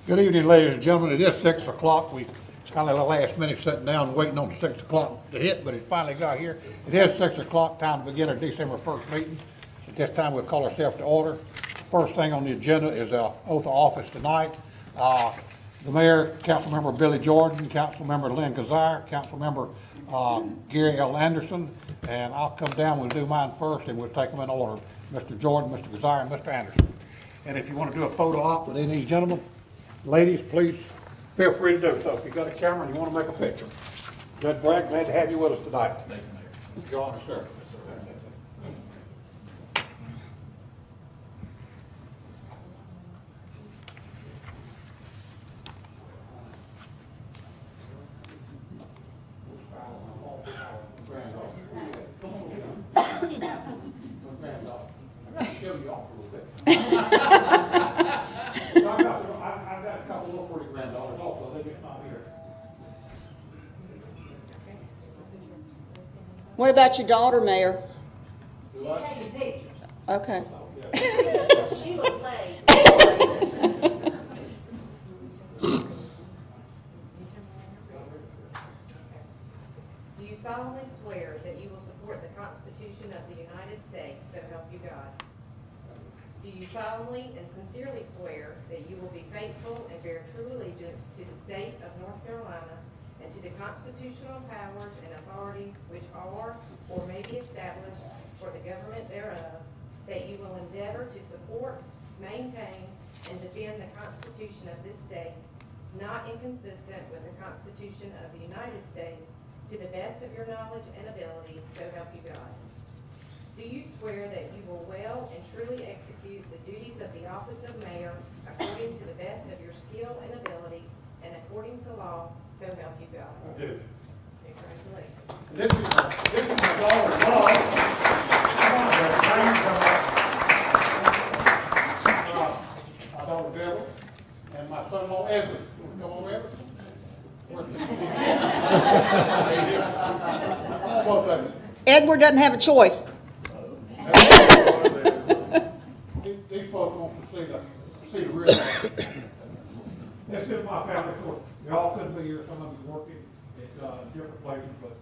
Good evening, ladies and gentlemen. It is 6 o'clock. We kind of the last minute sitting down waiting on 6 o'clock to hit, but it finally got here. It is 6 o'clock, time to begin our December 1st meeting. At this time, we'll call ourselves to order. First thing on the agenda is the oath of office tonight. The mayor, Councilmember Billy Jordan, Councilmember Lynn Kazire, Councilmember Gary L. Anderson, and I'll come down, we'll do mine first, and we'll take them in order. Mr. Jordan, Mr. Kazire, and Mr. Anderson. And if you want to do a photo op with any of these gentlemen, ladies, please feel free to do so. If you got a camera and you want to make a picture. Judge Bragg, glad to have you with us tonight. Thank you, Mayor. Your Honor, sir. Show you off a little bit. I've got a couple little pretty granddaughters also. They get not here. What about your daughter, Mayor? She's taking pictures. Okay. She was late. Do you solemnly swear that you will support the Constitution of the United States, so help you God? Do you solemnly and sincerely swear that you will be faithful and bear true allegiance to the state of North Carolina and to the constitutional powers and authorities which are or may be established for the government thereof, that you will endeavor to support, maintain, and defend the Constitution of this state, not inconsistent with the Constitution of the United States, to the best of your knowledge and ability, so help you God? Do you swear that you will well and truly execute the duties of the office of mayor according to the best of your skill and ability and according to law, so help you God? I do. Congratulations. This is my daughter, Love. My daughter, Deborah, and my son-in-law, Edward. You want to come over, Edward? Both of you. Edward doesn't have a choice. These folks want to see the real thing. This is my family, of course. They all couldn't be here. Some of them are working at different places, but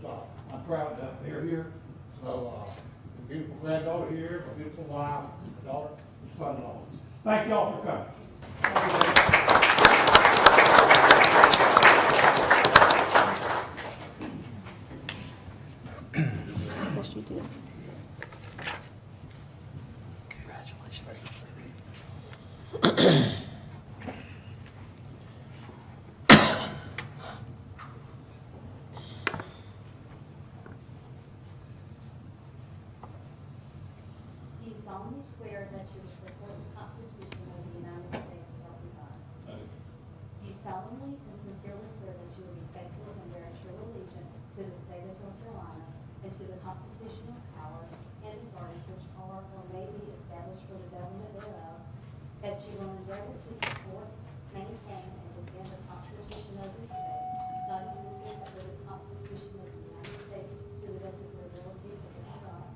I'm proud that they're here. So, beautiful granddaughter here, my beautiful wife, my daughter, and son-in-law. Thank y'all for coming. Yes, you did. Do you solemnly swear that you will support the Constitution of the United States of God? Do you solemnly and sincerely swear that you will be faithful and bear true allegiance to the state of North Carolina and to the constitutional powers and authorities which are or may be established for the government thereof, that you will endeavor to support, maintain, and defend the Constitution of this state, not inconsistent with the Constitution of the United States, to the best of your abilities, so help you God?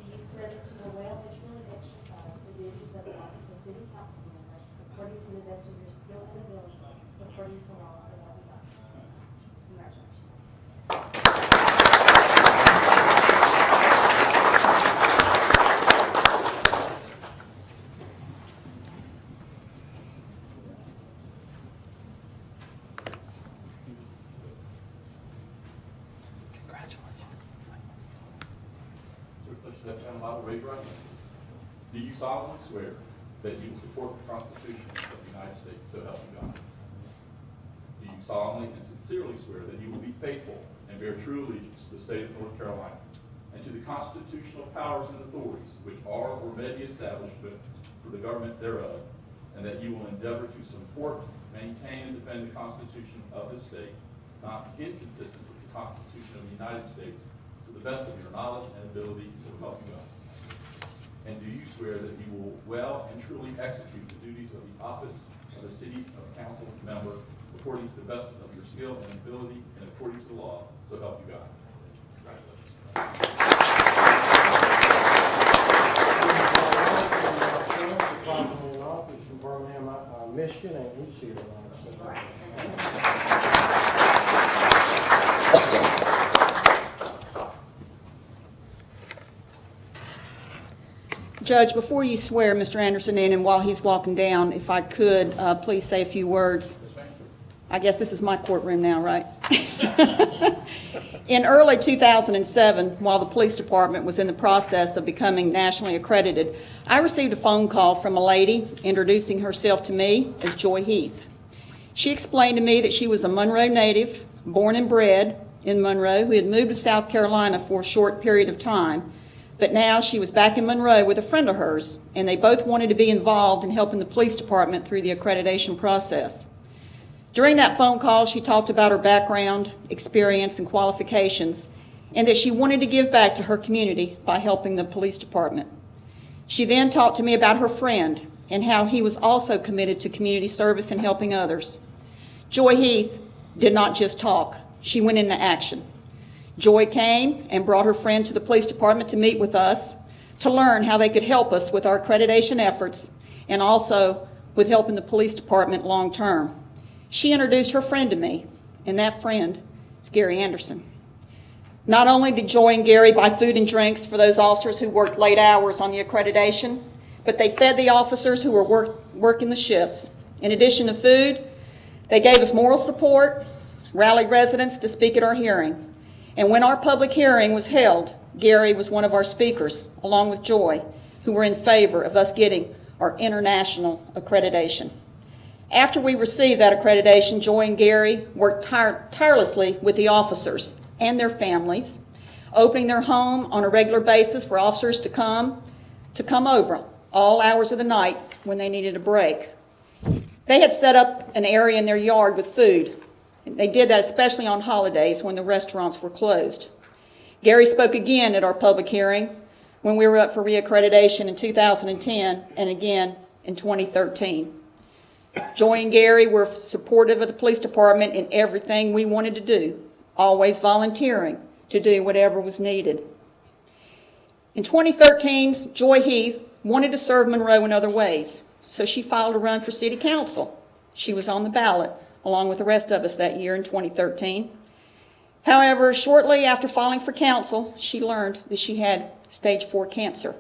Do you swear that you will well and truly exercise the duties of the office of city council member according to the best of your skill and ability, according to law, so help you God? Congratulations. Step down, Bible, raise your right hand. Do you solemnly swear that you will support the Constitution of the United States, so help you God? Do you solemnly and sincerely swear that you will be faithful and bear true allegiance to the state of North Carolina and to the constitutional powers and authorities which are or may be established for the government thereof, and that you will endeavor to support, maintain, and defend the Constitution of this state, not inconsistent with the Constitution of the United States, to the best of your knowledge and ability, so help you God? And do you swear that you will well and truly execute the duties of the office of the city council member according to the best of your skill and ability and according to the law, so help you God? Congratulations. Christian, and he's here tonight. Judge, before you swear Mr. Anderson in, and while he's walking down, if I could, please say a few words. I guess this is my courtroom now, right? In early 2007, while the police department was in the process of becoming nationally accredited, I received a phone call from a lady introducing herself to me as Joy Heath. She explained to me that she was a Monroe native, born and bred in Monroe, who had moved to South Carolina for a short period of time, but now she was back in Monroe with a friend of hers, and they both wanted to be involved in helping the police department through the accreditation process. During that phone call, she talked about her background, experience, and qualifications, and that she wanted to give back to her community by helping the police department. She then talked to me about her friend and how he was also committed to community service and helping others. Joy Heath did not just talk, she went into action. Joy came and brought her friend to the police department to meet with us, to learn how they could help us with our accreditation efforts, and also with helping the police department long term. She introduced her friend to me, and that friend is Gary Anderson. Not only did Joy and Gary buy food and drinks for those officers who worked late hours on the accreditation, but they fed the officers who were working the shifts. In addition to food, they gave us moral support, rallied residents to speak at our hearing. And when our public hearing was held, Gary was one of our speakers, along with Joy, who were in favor of us getting our international accreditation. After we received that accreditation, Joy and Gary worked tirelessly with the officers and their families, opening their home on a regular basis for officers to come over all hours of the night when they needed a break. They had set up an area in their yard with food. They did that especially on holidays when the restaurants were closed. Gary spoke again at our public hearing when we were up for reaccreditation in 2010 and again in 2013. Joy and Gary were supportive of the police department in everything we wanted to do, always volunteering to do whatever was needed. In 2013, Joy Heath wanted to serve Monroe in other ways, so she filed a run for city council. She was on the ballot along with the rest of us that year in 2013. However, shortly after filing for council, she learned that she had stage 4 cancer.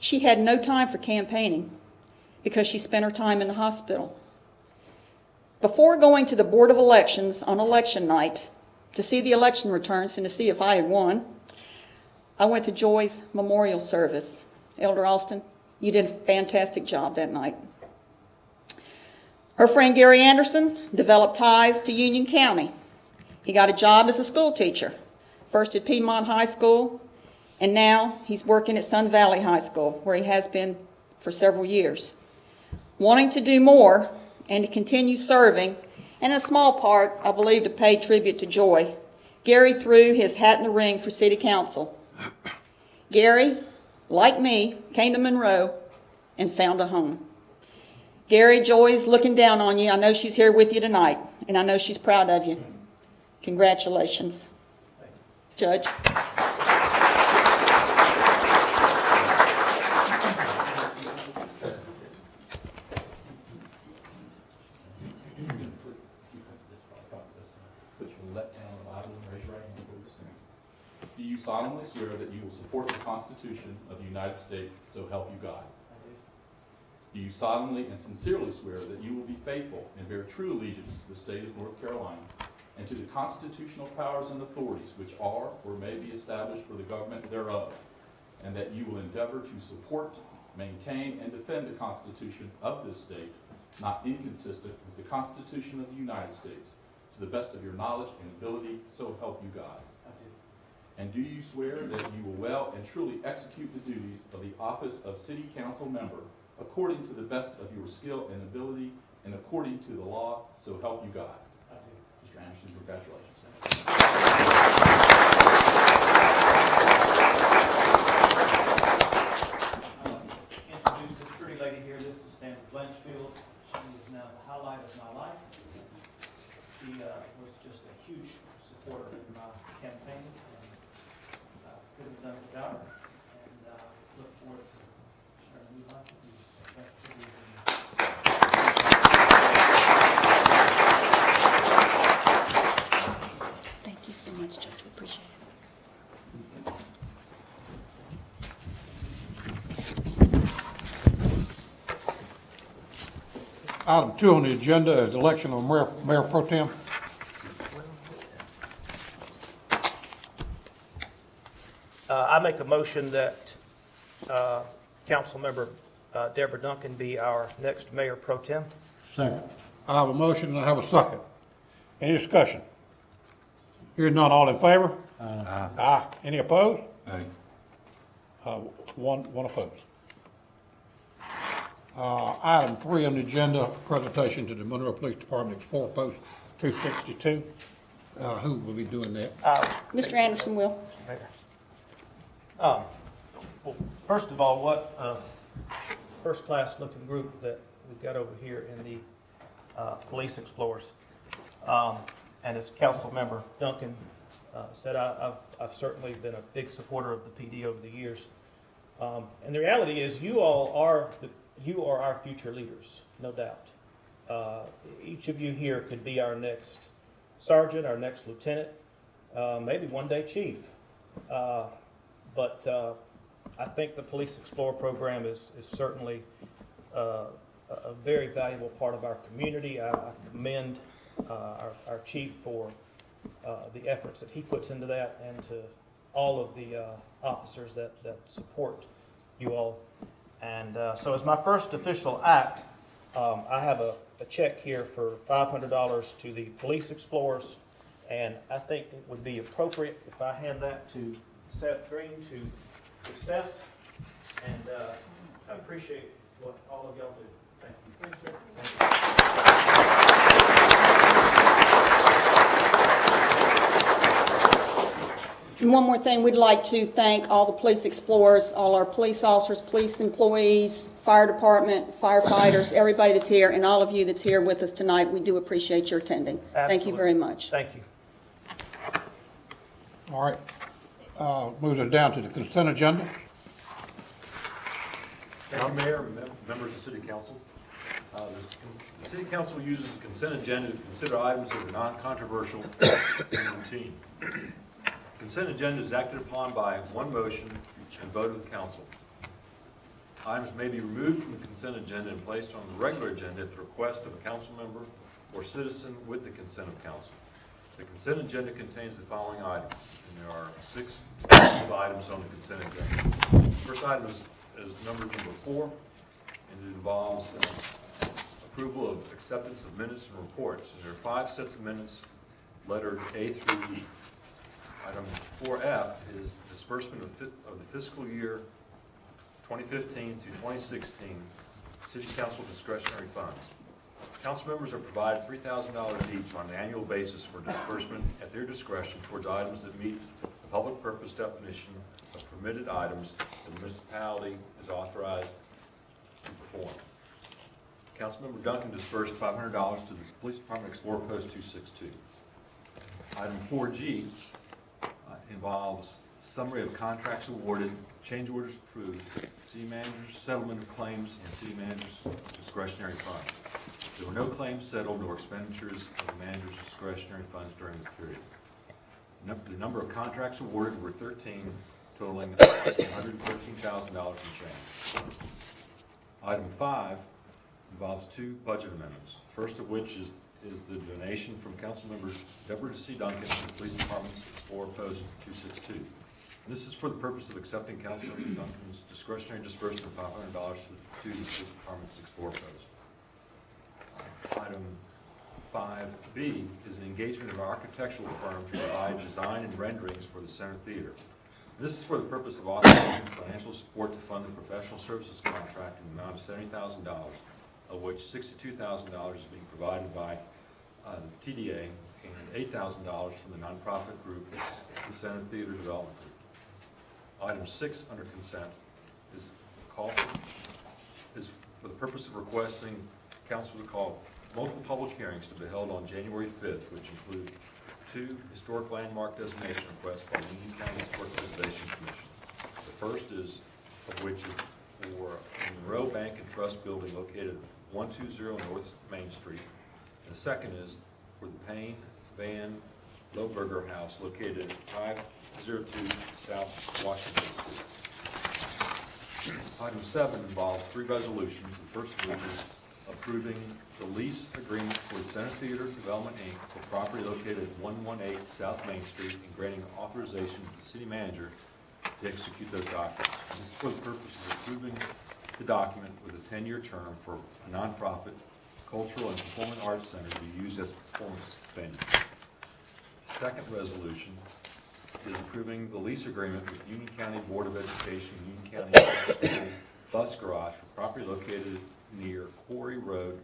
She had no time for campaigning because she spent her time in the hospital. Before going to the Board of Elections on election night to see the election returns and to see if I had won, I went to Joy's memorial service. Elder Alston, you did a fantastic job that night. Her friend Gary Anderson developed ties to Union County. He got a job as a school teacher, first at Piedmont High School, and now he's working at Sun Valley High School, where he has been for several years. Wanting to do more and to continue serving, and in a small part, I believe, to pay tribute to Joy, Gary threw his hat in the ring for city council. Gary, like me, came to Monroe and found a home. Gary, Joy's looking down on you. I know she's here with you tonight, and I know she's proud of you. Congratulations. Judge. Put your left hand on the Bible and raise your right hand, please. Do you solemnly swear that you will support the Constitution of the United States, so help you God? Do you solemnly and sincerely swear that you will be faithful and bear true allegiance to the state of North Carolina and to the constitutional powers and authorities which are or may be established for the government thereof, and that you will endeavor to support, maintain, and defend the Constitution of this state, not inconsistent with the Constitution of the United States, to the best of your knowledge and ability, so help you God? I do. And do you swear that you will well and truly execute the duties of the office of City Council Member according to the best of your skill and ability and according to the law, so help you God? I do. Mr. Anderson, congratulations. Introduce this pretty lady here. This is Sandra Blanchfield. She is now the highlight of my life. She was just a huge supporter in my campaign, and couldn't have done it without her. And look forward to sharing a new life with you. So thank you for being here. Item 2 on the agenda is election of Mayor Pro Tem. I make a motion that Councilmember Deborah Duncan be our next Mayor Pro Tem. Second. I have a motion and I have a second. Any discussion? Hearing none, all in favor? Aye. Aye. Any opposed? Aye. One opposed. Item 3 on the agenda, presentation to the Monroe Police Department Explorer Post 262. Who will be doing that? Mr. Anderson will. Well, first of all, what first-class looking group that we've got over here in the Police Explorers. And as Councilmember Duncan said, I've certainly been a big supporter of the PD over the years. And the reality is, you are our future leaders, no doubt. Each of you here could be our next sergeant, our next lieutenant, maybe one day chief. But I think the Police Explorer program is certainly a very valuable part of our community. I commend our chief for the efforts that he puts into that, and to all of the officers that support you all. And so as my first official act, I have a check here for $500 to the Police Explorers, and I think it would be appropriate if I hand that to Seth Green to accept, and I appreciate what all of y'all do. Thank you. And one more thing, we'd like to thank all the police explorers, all our police officers, police employees, fire department, firefighters, everybody that's here, and all of you that's here with us tonight. We do appreciate your attending. Thank you very much. Thank you. All right. Moves us down to the consent agenda. Thank you, Mayor, and members of the City Council. The City Council uses the consent agenda to consider items that are non-controversial and routine. Consent agenda is acted upon by one motion and vote of the council. Items may be removed from the consent agenda and placed on the regular agenda at the request of a council member or citizen with the consent of council. The consent agenda contains the following items, and there are 6 items on the consent agenda. First item is number 4, and it involves approval of acceptance of minutes and reports. And there are 5 sets of minutes, lettered A through E. Item 4F is disbursement of the fiscal year 2015 through 2016 City Council discretionary funds. Council members are provided $3,000 each on an annual basis for disbursement at their discretion towards items that meet the public purpose definition of permitted items that the municipality is authorized to perform. Councilmember Duncan disbursed $500 to the Police Department Explorer Post 262. Item 4G involves summary of contracts awarded, change orders approved, city manager's settlement of claims, and city manager's discretionary funds. There were no claims settled nor expenditures of the manager's discretionary funds during this period. The number of contracts awarded were 13, totaling $113,000 in change. Item 5 involves 2 budget amendments. First of which is the donation from Councilmember Deborah C. Duncan to the Police Department's Explorer Post 262. And this is for the purpose of accepting Councilmember Duncan's discretionary disbursement of $500 to the Police Department's Explorer Post. Item 5B is the engagement of an architectural firm to provide design and renderings for the Center Theater. And this is for the purpose of authorizing financial support to fund the professional services contract in the amount of $70,000, of which $62,000 is being provided by the TDA and $8,000 from the nonprofit group, the Center Theater Development Group. Item 6 under consent is for the purpose of requesting council to call multiple public hearings to be held on January 5th, which include 2 historic landmark designation requests by the Union County Historic Preservation Commission. The first is for Monroe Bank and Trust Building located 120 North Main Street. And the second is for the Payne Van Lohberger House located 502 South Washington Street. Item 7 involves 3 resolutions. The first of which is approving the lease agreement for Center Theater Development, Inc. for property located at 118 South Main Street and granting authorization to the city manager to execute those documents. This is for the purpose of approving the document with a 10-year term for a nonprofit cultural and performing arts center to be used as a performance venue. Second resolution is approving the lease agreement with Union County Board of Education, Union County High School Bus Garage for property located near Quarry Road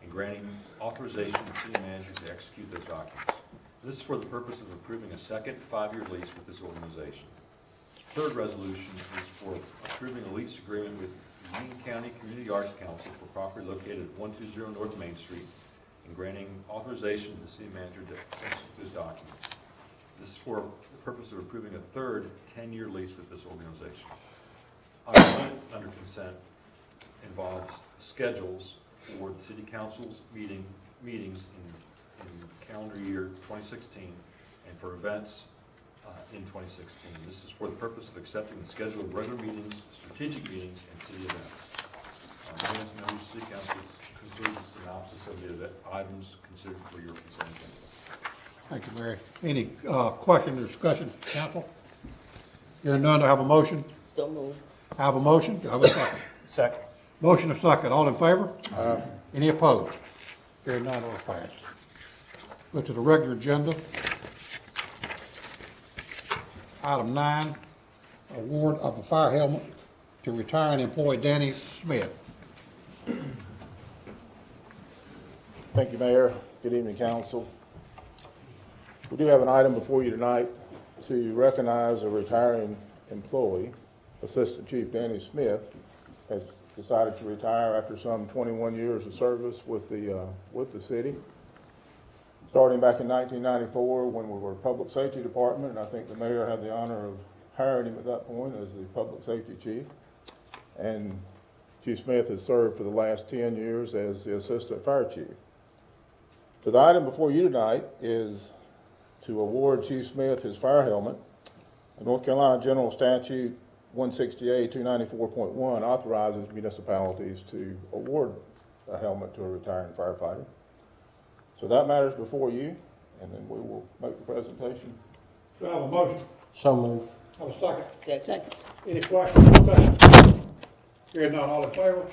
and granting authorization to the city manager to execute those documents. This is for the purpose of approving a second 5-year lease with this organization. Third resolution is for approving a lease agreement with the Union County Community Arts Council for property located at 120 North Main Street and granting authorization to the city manager to execute those documents. This is for the purpose of approving a third 10-year lease with this organization. Item 1 under consent involves schedules for the city council's meetings in calendar year 2016 and for events in 2016. This is for the purpose of accepting the schedule of regular meetings, strategic meetings, and city events. Members of the city council concludes the synopsis of the items considered for your consent agenda. Thank you, Mary. Any questions or discussion, council? Hearing none, do I have a motion? So moved. I have a motion, do I have a second? Second. Motion and second, all in favor? Any opposed? Hearing none, order passed. Go to the regular agenda. Item 9, award of the fire helmet to retiring employee Danny Smith. Thank you, Mayor. Good evening, council. We do have an item before you tonight to recognize a retiring employee. Assistant Chief Danny Smith has decided to retire after some 21 years of service with the city. Starting back in 1994 when we were Public Safety Department, and I think the mayor had the honor of hiring him at that point as the Public Safety Chief. And Chief Smith has served for the last 10 years as the Assistant Fire Chief. So the item before you tonight is to award Chief Smith his fire helmet. The North Carolina General Statute 168-294.1 authorizes municipalities to award a helmet to a retiring firefighter. So that matters before you, and then we will make the presentation. Do I have a motion? So moved. Have a second? Second. Any questions or discussion? Hearing none, all in favor?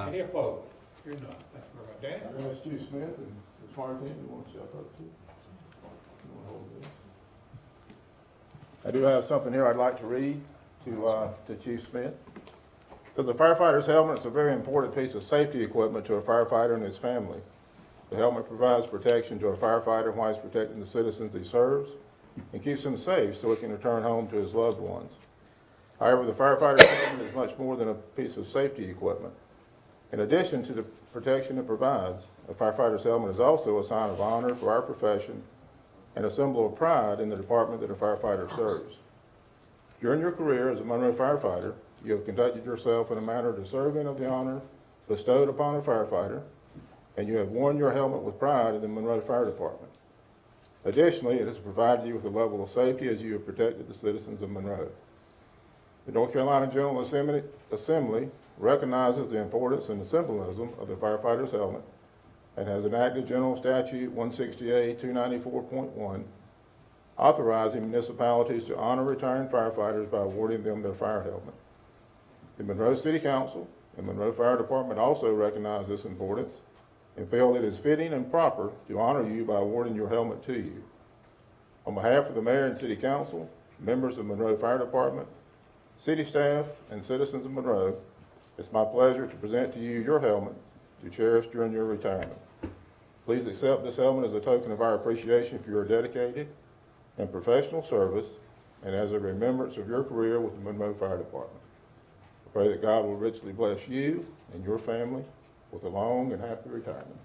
Any opposed? Hearing none. Thank you very much, Danny. Ask Chief Smith and the fire team, you want to step up to? You want to hold this? I do have something here I'd like to read to Chief Smith. Because the firefighter's helmet is a very important piece of safety equipment to a firefighter and his family. The helmet provides protection to a firefighter while he's protecting the citizens he serves and keeps him safe so he can return home to his loved ones. However, the firefighter's helmet is much more than a piece of safety equipment. In addition to the protection it provides, a firefighter's helmet is also a sign of honor for our profession and a symbol of pride in the department that a firefighter serves. During your career as a Monroe firefighter, you have conducted yourself in a manner deserving of the honor bestowed upon a firefighter, and you have worn your helmet with pride in the Monroe Fire Department. Additionally, it has provided you with a level of safety as you have protected the citizens of Monroe. The North Carolina General Assembly recognizes the importance and the symbolism of the firefighter's helmet and has enacted General Statute 168-294.1, authorizing municipalities to honor retiring firefighters by awarding them their fire helmet. The Monroe City Council and Monroe Fire Department also recognize this importance and feel it is fitting and proper to honor you by awarding your helmet to you. On behalf of the Mayor and City Council, members of Monroe Fire Department, city staff, and citizens of Monroe, it's my pleasure to present to you your helmet to cherish during your retirement. Please accept this helmet as a token of our appreciation for your dedicated and professional service and as a remembrance of your career with the Monroe Fire Department. I pray that God will richly bless you and your family with a long and happy retirement.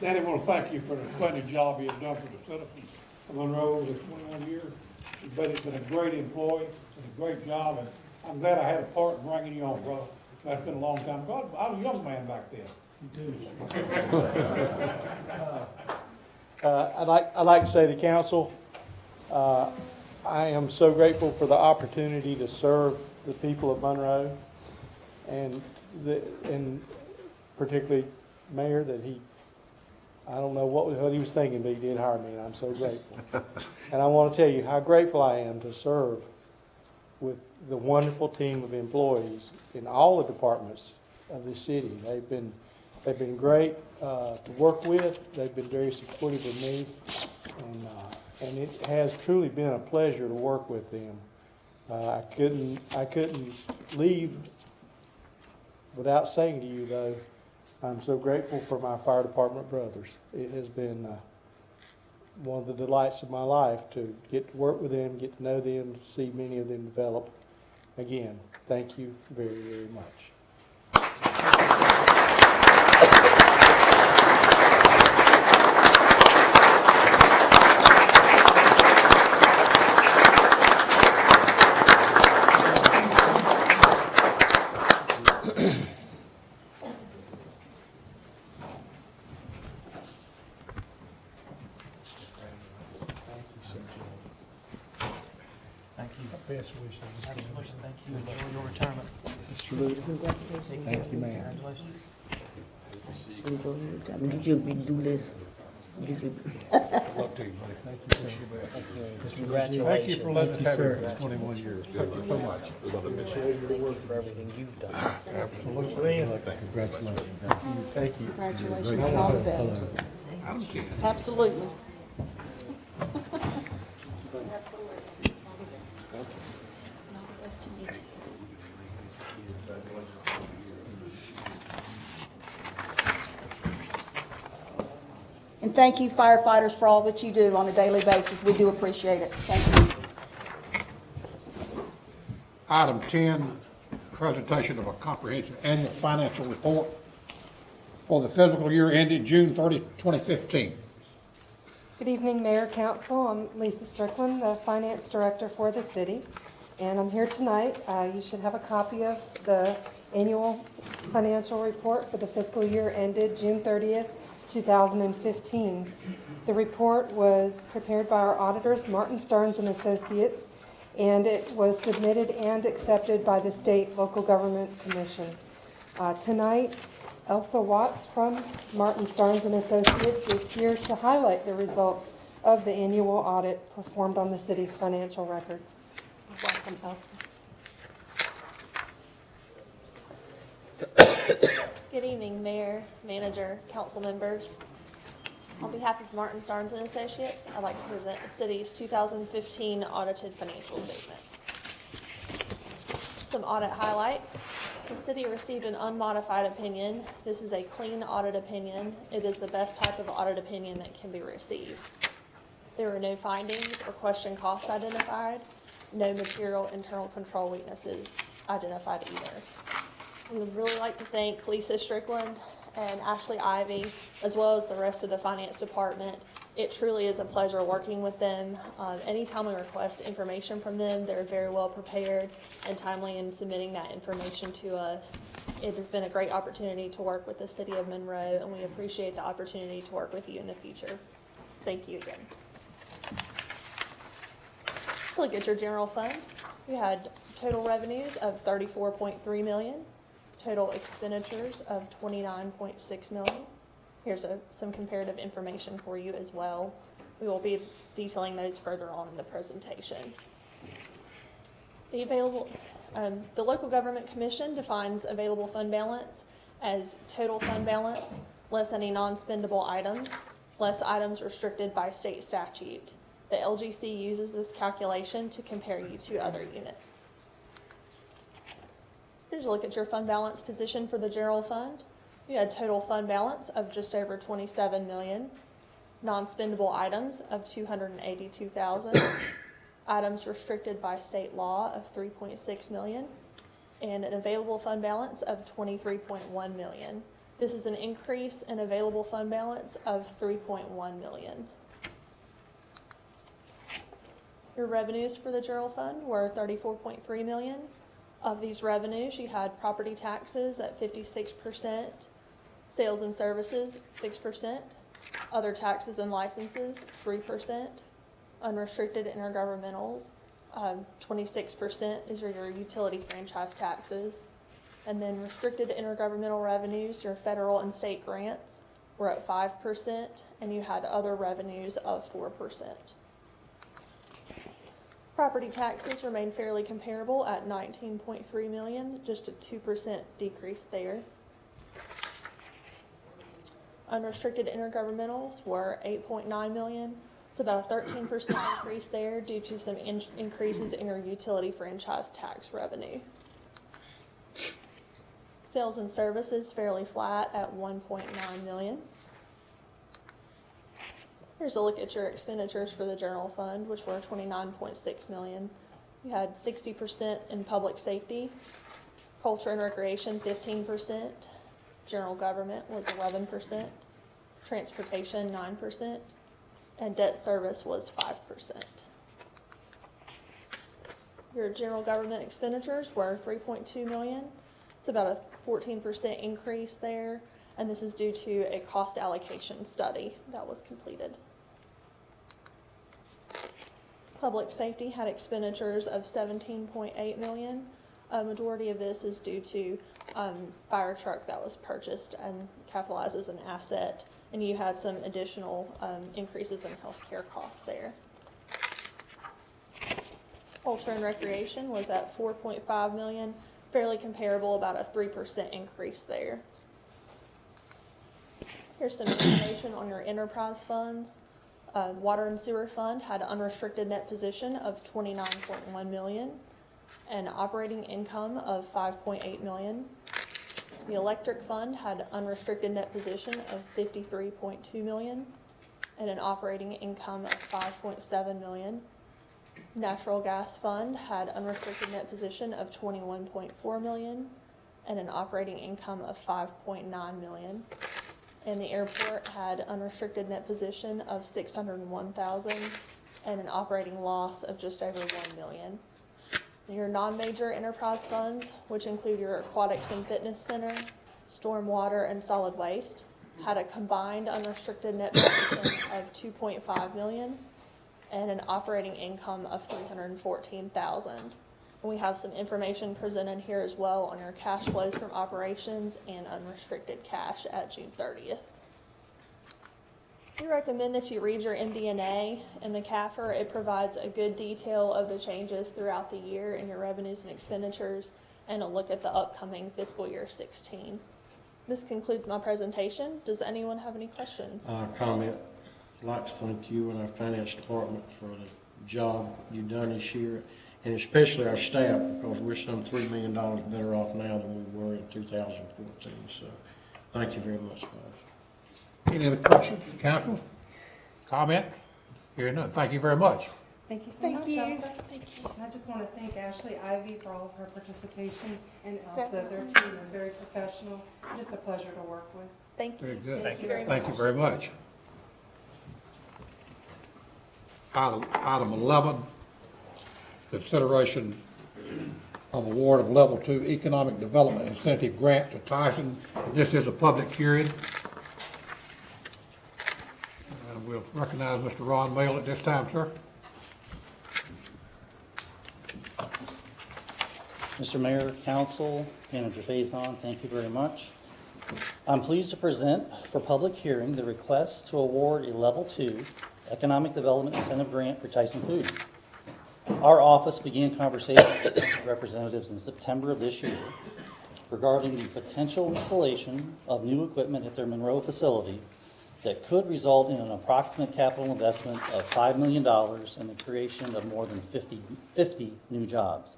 Danny, I want to thank you for the splendid job you have done for the citizens of Monroe over this 21 years. You've been a great employee, did a great job, and I'm glad I had a part in bringing you on, brother. That's been a long time ago. I was a young man back then. I'd like to say to the council, I am so grateful for the opportunity to serve the people of Monroe, and particularly Mayor, that I don't know what he was thinking, but he did hire me, and I'm so grateful. And I want to tell you how grateful I am to serve with the wonderful team of employees in all the departments of the city. They've been great to work with. They've been very supportive of me, and it has truly been a pleasure to work with them. I couldn't leave without saying to you, though, I'm so grateful for my fire department brothers. It has been one of the delights of my life to get to work with them, get to know them, to see many of them develop. Again, thank you very, very much. Thank you. Best wishes. Absolutely. Thank you. Enjoy your retirement. Thank you, ma'am. Congratulations. Did you do this? Love to you, buddy. Thank you, sir. Congratulations. Thank you for letting us have it for 21 years. Thank you so much. Thank you for everything you've done. Absolutely. Congratulations. Thank you. Congratulations and all the best. Absolutely. And thank you firefighters for all that you do on a daily basis. We do appreciate it. Thank you. Item 10, presentation of a comprehensive annual financial report for the fiscal year ended June 30, 2015. Good evening, Mayor, Council. I'm Lisa Strickland, the Finance Director for the city, and I'm here tonight. You should have a copy of the annual financial report for the fiscal year ended June 30th, 2015. The report was prepared by our auditors, Martin Stearns and Associates, and it was submitted and accepted by the State Local Government Commission. Tonight, Elsa Watts from Martin Stearns and Associates is here to highlight the results of the annual audit performed on the city's financial records. Welcome, Elsa. Good evening, Mayor, Manager, Council members. On behalf of Martin Stearns and Associates, I'd like to present the city's 2015 audited financial statements. Some audit highlights. The city received an unmodified opinion. This is a clean audit opinion. It is the best type of audit opinion that can be received. There were no findings or question costs identified. No material internal control weaknesses identified either. We would really like to thank Lisa Strickland and Ashley Ivy, as well as the rest of the finance department. It truly is a pleasure working with them. Anytime we request information from them, they're very well prepared and timely in submitting that information to us. It has been a great opportunity to work with the city of Monroe, and we appreciate the opportunity to work with you in the future. Thank you again. Let's look at your general fund. We had total revenues of $34.3 million. Total expenditures of $29.6 million. Here's some comparative information for you as well. We will be detailing those further on in the presentation. The Local Government Commission defines available fund balance as total fund balance less any non-spendable items, less items restricted by state statute. The LGC uses this calculation to compare you to other units. Here's a look at your fund balance position for the general fund. You had total fund balance of just over $27 million, non-spendable items of $282,000, items restricted by state law of $3.6 million, and an available fund balance of $23.1 million. This is an increase in available fund balance of $3.1 million. Your revenues for the general fund were $34.3 million. Of these revenues, you had property taxes at 56%, Sales and services, 6%. Other taxes and licenses, 3%. Unrestricted intergovernmentals, 26% is your utility franchise taxes. And then restricted intergovernmental revenues, your federal and state grants, were at 5%, and you had other revenues of 4%. Property taxes remain fairly comparable at $19.3 million, just a 2% decrease there. Unrestricted intergovernmentals were $8.9 million. It's about a 13% increase there due to some increases in your utility franchise tax revenue. Sales and services fairly flat at $1.9 million. Here's a look at your expenditures for the general fund, which were $29.6 million. You had 60% in public safety, culture and recreation 15%, general government was 11%, transportation 9%, and debt service was 5%. Your general government expenditures were $3.2 million. It's about a 14% increase there, and this is due to a cost allocation study that was completed. Public safety had expenditures of $17.8 million. A majority of this is due to fire truck that was purchased and capitalized as an asset, and you had some additional increases in healthcare costs there. Culture and recreation was at $4.5 million, fairly comparable, about a 3% increase there. Here's some information on your enterprise funds. Water and sewer fund had an unrestricted net position of $29.1 million and operating income of $5.8 million. The electric fund had an unrestricted net position of $53.2 million and an operating income of $5.7 million. Natural gas fund had unrestricted net position of $21.4 million and an operating income of $5.9 million. And the airport had unrestricted net position of $601,000 and an operating loss of just over $1 million. Your non-major enterprise funds, which include your aquatics and fitness center, stormwater, and solid waste, had a combined unrestricted net position of $2.5 million and an operating income of $314,000. And we have some information presented here as well on your cash flows from operations and unrestricted cash at June 30th. We recommend that you read your MD&A and the CAFR. It provides a good detail of the changes throughout the year in your revenues and expenditures and a look at the upcoming fiscal year 16. This concludes my presentation. Does anyone have any questions? Comment. I'd like to thank you and our finance department for the job you've done this year, and especially our staff, because we're some $3 million better off now than we were in 2014. So thank you very much, guys. Any other questions, council? Comment? Hearing none. Thank you very much. Thank you so Thank much, you. Elsa. Thank you. And I just want to thank Ashley Ivy for all of her participation, and Elsa. Their team is very professional. Just a pleasure to work with. Thank you. Very good. Thank you very much. Thank you very much. Item 11, consideration of award of Level 2 Economic Development Incentive Grant to Tyson. This is a public hearing. We'll recognize Mr. Ron Mail at this time, sir. Mr. Mayor, Council, Manager Faison, thank you very much. I'm pleased to present for public hearing the request to award a Level 2 Economic Development Incentive Grant for Tyson Foods. Our office began conversations with representatives in September of this year regarding the potential installation of new equipment at their Monroe facility that could result in an approximate capital investment of $5 million and the creation of more than 50 new jobs.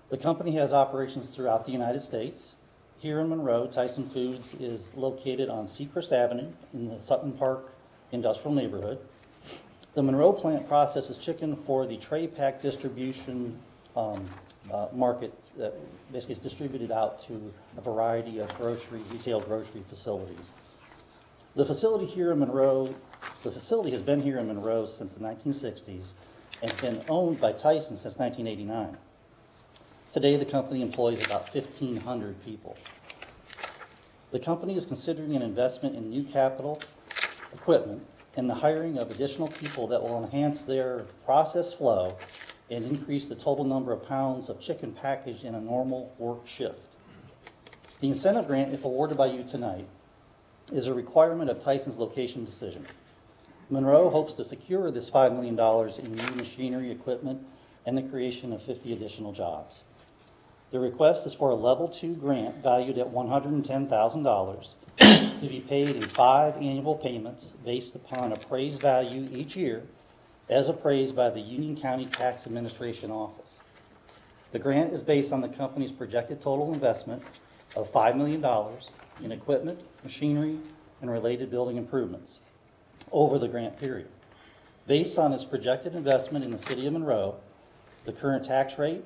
The company has operations throughout the United States. Here in Monroe, Tyson Foods is located on Seacrest Avenue in the Sutton Park industrial neighborhood. The Monroe plant processes chicken for the tray pack distribution market that basically is distributed out to a variety of retail grocery facilities. The facility has been here in Monroe since the 1960s and has been owned by Tyson since 1989. Today, the company employs about 1,500 people. The company is considering an investment in new capital equipment and the hiring of additional people that will enhance their process flow and increase the total number of pounds of chicken packaged in a normal work shift. The incentive grant, if awarded by you tonight, is a requirement of Tyson's location decision. Monroe hopes to secure this $5 million in new machinery, equipment, and the creation of 50 additional jobs. The request is for a level 2 grant valued at $110,000 to be paid in 5 annual payments based upon appraised value each year as appraised by the Union County Tax Administration Office. The grant is based on the company's projected total investment of $5 million in equipment, machinery, and related building improvements over the grant period. Based on its projected investment in the city of Monroe, the current tax rate,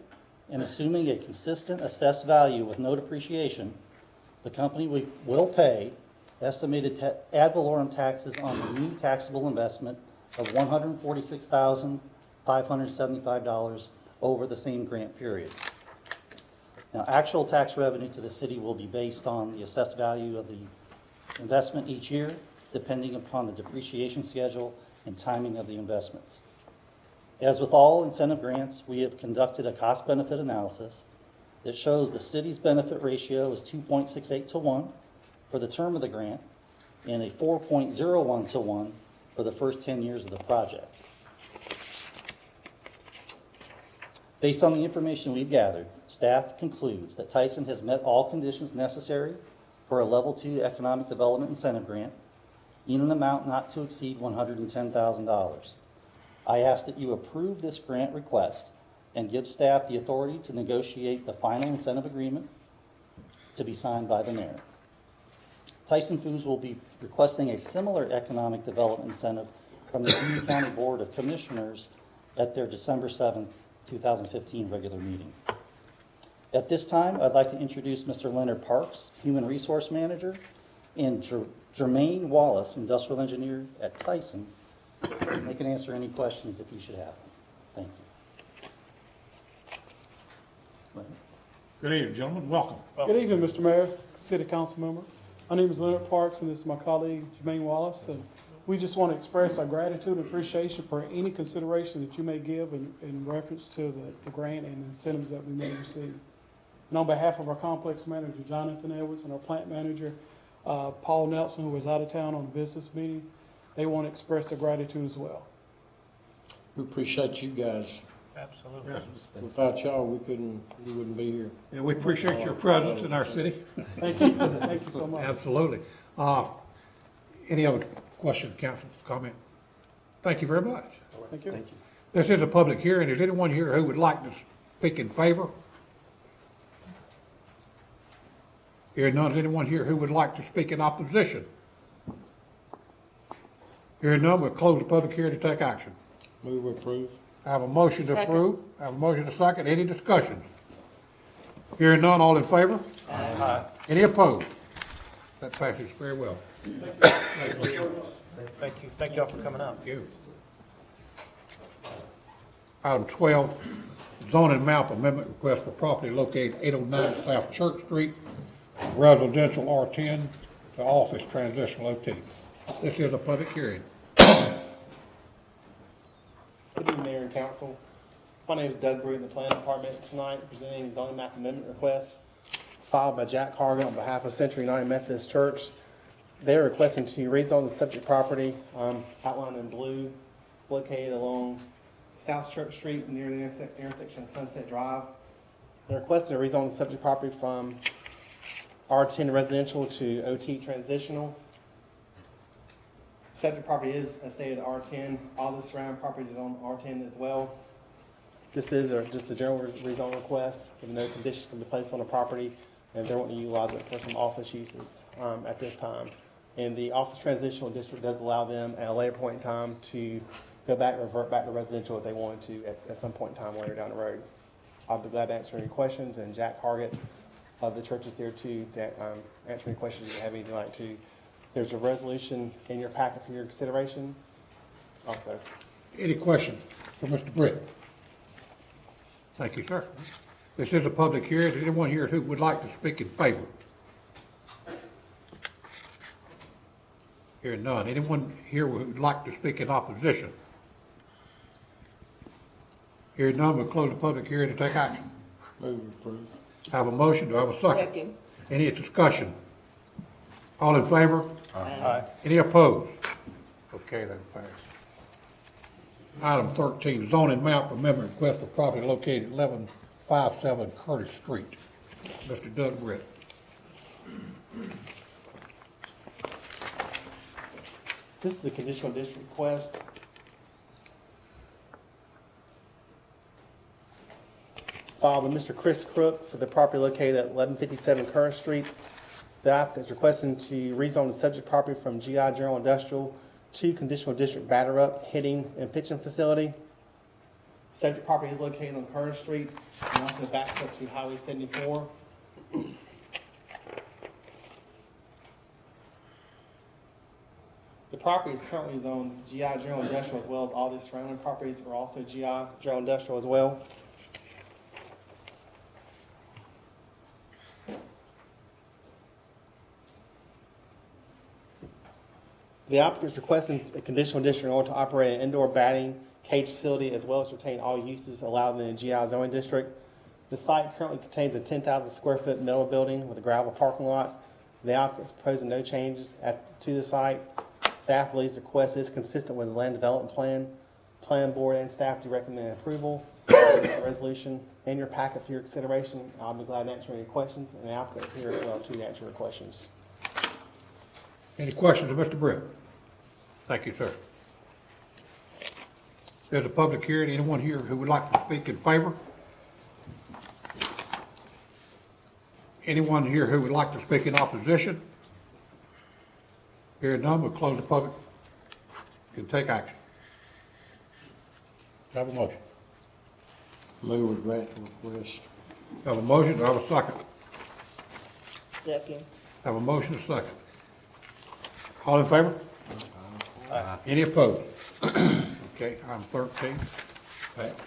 and assuming a consistent assessed value with no depreciation, the company will pay estimated ad valorem taxes on the new taxable investment of $146,575 over the same grant period. Now, actual tax revenue to the city will be based on the assessed value of the investment each year, depending upon the depreciation schedule and timing of the investments. As with all incentive grants, we have conducted a cost-benefit analysis that shows the city's benefit ratio is 2.68 to 1 for the term of the grant and a 4.01 to 1 for the first 10 years of the project. Based on the information we've gathered, staff concludes that Tyson has met all conditions necessary for a level 2 economic development incentive grant in an amount not to exceed $110,000. I ask that you approve this grant request and give staff the authority to negotiate the final incentive agreement to be signed by the mayor. Tyson Foods will be requesting a similar economic development incentive from the Union County Board of Commissioners at their December 7th, 2015 regular meeting. At this time, I'd like to introduce Mr. Leonard Parks, Human Resource Manager, and Jermaine Wallace, Industrial Engineer at Tyson. They can answer any questions if you should have them. Thank you. Good evening, gentlemen. Welcome. Good evening, Mr. Mayor, City Council member. My name is Leonard Parks, and this is my colleague, Jermaine Wallace. And we just want to express our gratitude and appreciation for any consideration that you may give in reference to the grant and incentives that we may receive. And on behalf of our complex manager, Jonathan Edwards, and our plant manager, Paul Nelson, who was out of town on a business meeting, they want to express their gratitude as well. We appreciate you guys. Absolutely. Without y'all, we wouldn't be here. Yeah, we appreciate your presence in our city. Thank you. Thank you so much. Absolutely. Any other question, council, comment? Thank you very much. Thank you. Thank you. This is a public hearing. Is anyone here who would like to speak in favor? Hearing none, is anyone here who would like to speak in opposition? Hearing none, we'll close the public hearing to take action. Move approve. I have a motion to approve. I have a motion to second. Any discussions? Hearing none, all in favor? Aye. Any opposed? That passes very well. Thank you. Thank y'all for coming out. Thank you. Item 12, zoning map amendment request for property located 809 South Church Street, residential R10 to office transitional OT. This is a public hearing. Good evening, Mayor and Council. My name is Doug Brew in the Planning Department. Tonight, presenting the zoning map amendment request filed by Jack Hargan on behalf of Century United Methodist Church. They're requesting to rezone the subject property outlined in blue, located along South Church Street near the intersection of Sunset Drive. They're requesting to rezone the subject property from R10 residential to OT transitional. Subject property is a stated R10. All the surrounding properties are on R10 as well. This is just a general rezone request with no conditions can be placed on the property, and they're wanting to utilize it for some office uses at this time. And the office transitional district does allow them at a later point in time to go back, revert back to residential if they wanted to at some point in time later down the road. I'll be glad to answer any questions, and Jack Hargett of the church is here to answer any questions you have anything like to. There's a resolution in your packet for your consideration also. Any questions for Mr. Britt? Thank you, sir. This is a public hearing. Is anyone here who would like to speak in favor? Hearing none. Anyone here who would like to speak in opposition? Hearing none, we'll close the public hearing to take action. Move to approve. Have a motion, do I have a second? Any discussion? All in favor? Aye. Any opposed? Okay, that passed. Item 13, zoning map amendment request for property located at 1157 Curtis Street. Mr. Doug Britt. This is the conditional district request. Filed with Mr. Chris Crook for the property located at 1157 Curtis Street. The applicant is requesting to rezone the subject property from GI General Industrial to conditional district batter up, hitting, and pitching facility. Subject property is located on Curtis Street and also backs up to Highway 74. The property is currently zoned GI General Industrial as well as all the surrounding properties are also GI General Industrial as well. The applicant is requesting a conditional district in order to operate an indoor batting cage facility as well as retain all uses allowed in the GI zoning district. The site currently contains a 10,000 square foot metal building with a gravel parking lot. The applicant is proposing no changes to the site. Staff believes the request is consistent with the land development plan. Plan board and staff do recommend approval of the resolution in your packet for your consideration. I'll be glad to answer any questions, and the applicant is here as well to answer your questions. Any questions of Mr. Britt? Thank you, sir. There's a public hearing. Anyone here who would like to speak in favor? Anyone here who would like to speak in opposition? Hearing none, we'll close the public and take action. Have a motion. Move with grant the request. Have a motion, do I have a second? Second. Have a motion, a second. All in favor? Aye. Any opposed? Okay, item 13. Passed.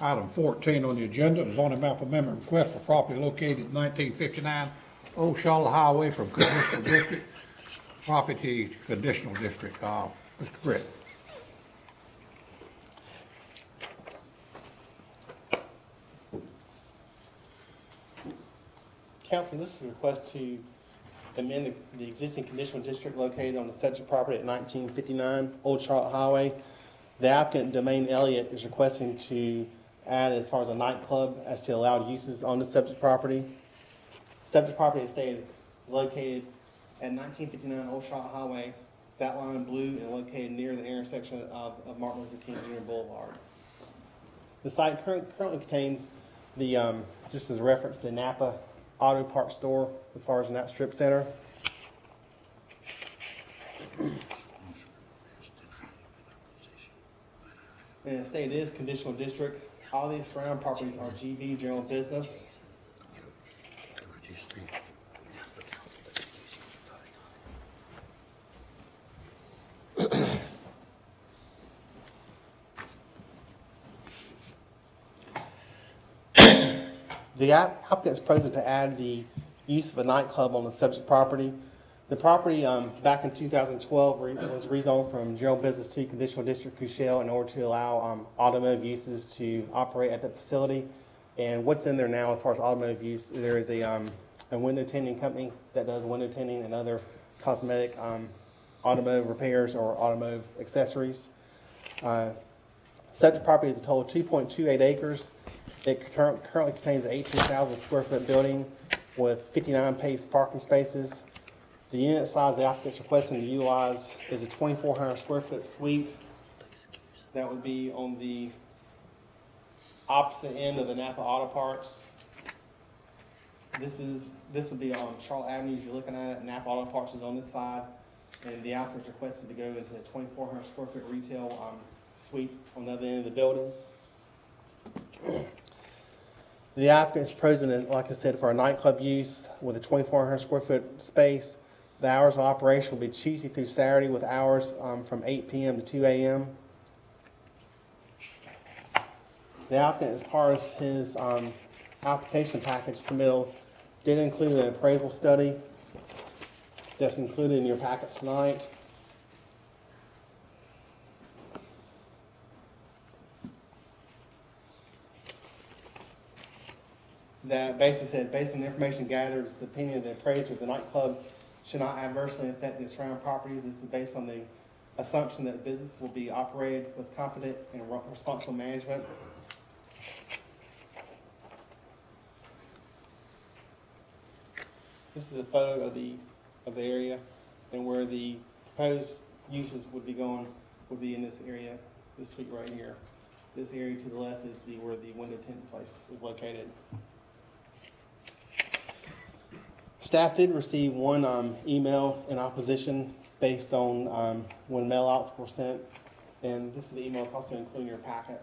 Item 14 on the agenda, the zoning map amendment request for property located at 1959 Old Charlotte Highway from conditional district, property conditional district. Mr. Britt. Council, this is a request to amend the existing conditional district located on the subject property at 1959 Old Charlotte Highway. The applicant, Domain Elliott, is requesting to add as far as a nightclub as to allowed uses on the subject property. Subject property is stated is located at 1959 Old Charlotte Highway. It's outlined in blue and located near the intersection of Martin Luther King Jr. Boulevard. The site currently contains the, just as a reference, the Napa Auto Parts store as far as in that strip center. And the state is conditional district. All these surrounding properties are GV general business. The applicant is proposing to add the use of a nightclub on the subject property. The property back in 2012 was rezoned from general business to conditional district Cushell in order to allow automotive uses to operate at the facility. And what's in there now as far as automotive use, there is a window tinting company that does window tinting and other cosmetic automotive repairs or automotive accessories. Subject property is a total of 2.28 acres. It currently contains an 18,000 square foot building with 59 paved parking spaces. The unit size the applicant is requesting to utilize is a 2,400 square foot suite. That would be on the opposite end of the Napa Auto Parts. This would be on Charlotte Avenue as you're looking at it. Napa Auto Parts is on this side. And the applicant is requested to go into the 2,400 square foot retail suite on the other end of the building. The applicant is proposing, like I said, for a nightclub use with a 2,400 square foot space. The hours of operation will be Tuesday through Saturday with hours from 8 p.m. to 2 a.m. The applicant, as part of his application package submittal, did include an appraisal study. that's included in your packets tonight. That basically said, based on the information gathered, it's the opinion of the appraiser of the nightclub should not adversely affect the surrounding properties. This is based on the assumption that the business will be operated with competent and responsible management. This is a photo of the area, and where the proposed uses would be going would be in this area, this street right here. This area to the left is where the window tint place is located. Staff did receive one email in opposition based on when mail-outs were sent, and this is the email that's also included in your packet.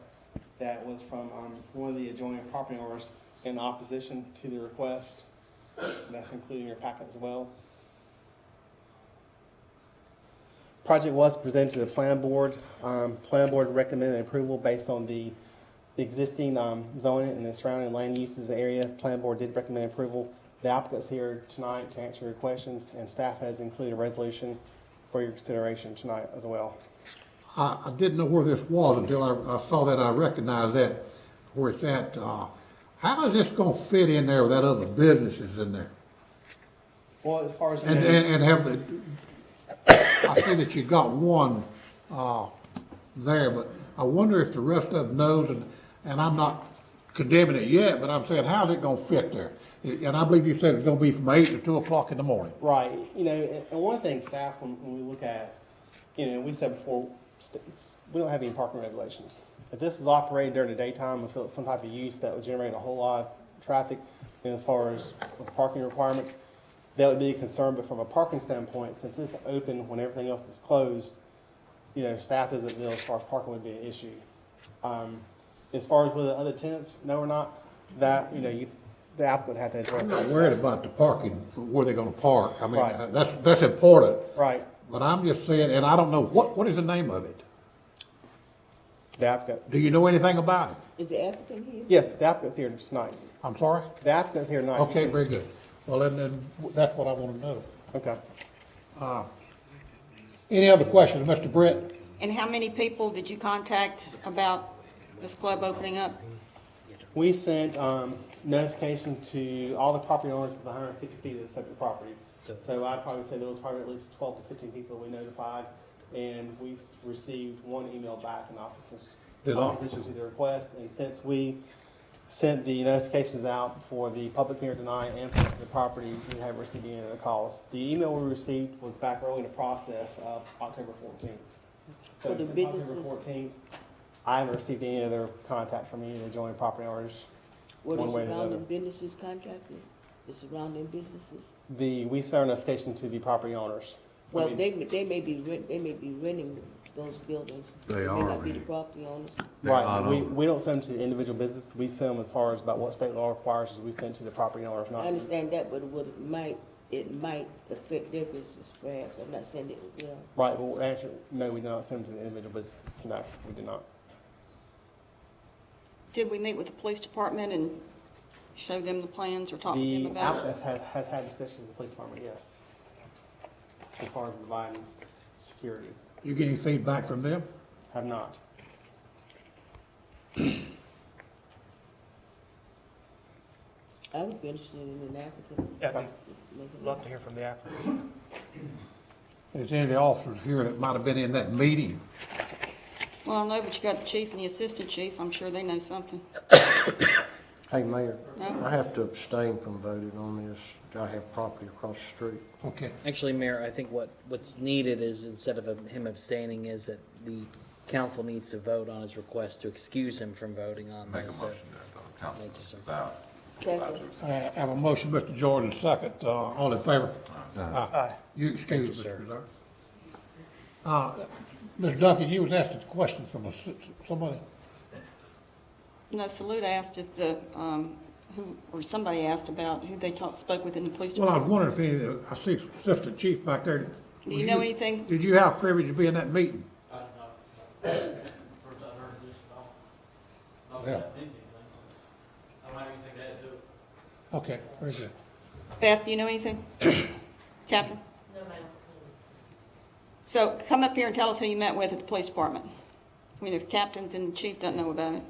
That was from one of the adjoining property owners in opposition to the request. And that's included in your packet as well. Project was presented to the plan board. Plan board recommended approval based on the existing zoning and the surrounding land uses of the area. Plan board did recommend approval. The applicant's here tonight to answer your questions, and staff has included a resolution for your consideration tonight as well. I didn't know where this was until I saw that. I recognized that, where it's at. How is this gonna fit in there with that other businesses in there? Well, as far as you And, know, and have the, I see that you got one, there, but I wonder if the rest of them knows, and I'm not condemning it yet, but I'm saying, how's it gonna fit there? And I believe you said it's gonna be from 8 to 2 o'clock in the morning. right, you know, and one thing staff, when we look at, you know, we said before, we don't have any parking regulations. If this is operated during the daytime, we feel it's some type of use that would generate a whole lot of traffic, and as far as parking requirements, that would be a concern. But from a parking standpoint, since it's open when everything else is closed, you know, staff doesn't feel as far as parking would be an issue. As far as whether other tenants know or not, that, you know, the applicant had to address I'm that. not worried about the parking, where they're gonna park. I mean, Right. that's important. Right, But I'm just saying, and I don't know, what is the name of it? the applicant. Do you know anything about it? Is the applicant here? Yes, the applicant's here tonight. I'm sorry? The applicant's here tonight. Okay, very good. Well, then, that's what I wanna know. Okay. Any other questions, Mr. Britt? And how many people did you contact about this club opening up? We sent notification to all the property owners within 150 feet of the subject property. So I'd probably say there was probably at least 12 to 15 people we notified, and we received one email back in opposition to the request. And since we sent the notifications out for the public hearing tonight and for the property, we haven't received any other calls. The email we received was back early in the process of October 14th. So For the since October businesses? 14th, I haven't received any other contact from any of the adjoining property owners. Were the one way or the surrounding other. businesses contacted? The surrounding businesses? We sent our notification to the property owners. Well, they may be renting those buildings. They may are not be the renting. property owners. Right, we don't send them to the individual business, we send them as far as about what state law requires, is we send to the property owners, I not. understand that, but it might affect their business perhaps. I'm not saying it will. Right, well, actually, no, we do not send them to the individual business, no, we do not. Did we meet with the police department and show them the plans or talk to them The about it? applicant has had discussions with the police department, yes. As far as providing security, You get any feedback from them? have not. I would be interested in an applicant. Yeah, I'd making love to hear from the applicant. Is any of the officers here that might have been in that meeting? Well, I know, but you got the chief and the assistant chief. I'm sure they know something. Hey, Mayor, No? I have to abstain from voting on this. I have property across the street. Okay. Actually, Mayor, I think what's needed is, instead of him abstaining, is that the council needs to vote on his request to excuse him from voting on Make a this. motion that the council Thank you, sir. is out. Second. I have a motion, Mr. Jordan, second. All in favor? Aye. You excuse, Thank you, Mr. Kazar. Ms. Duncan, you was asked a question from somebody. No, Salute asked if somebody asked about who they spoke with in the police Well, I was department. wondering if any, I see assistant chief back there. Do you know anything? Did you have privilege to be in that meeting? Yeah. Okay, very good. Beth, do you know anything? Captain? No, ma'am. So come up here and tell us who you met with at the police department. I mean, if captains and the chief don't know about it.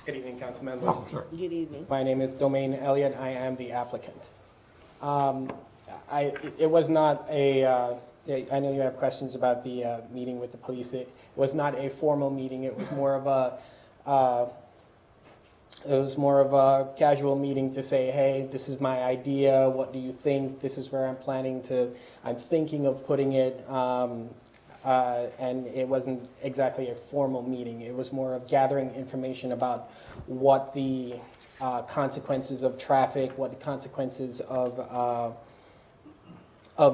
Good evening, council members. Officer. Good evening. My name is Domain Elliott. I am the applicant. It was not I know you have questions about the meeting with the police. It was not a formal meeting. It was more of a casual meeting to say, hey, this is my idea. What do you think? This is where I'm thinking of putting it. And it wasn't exactly a formal meeting. It was more of gathering information about what the consequences of traffic, what the consequences of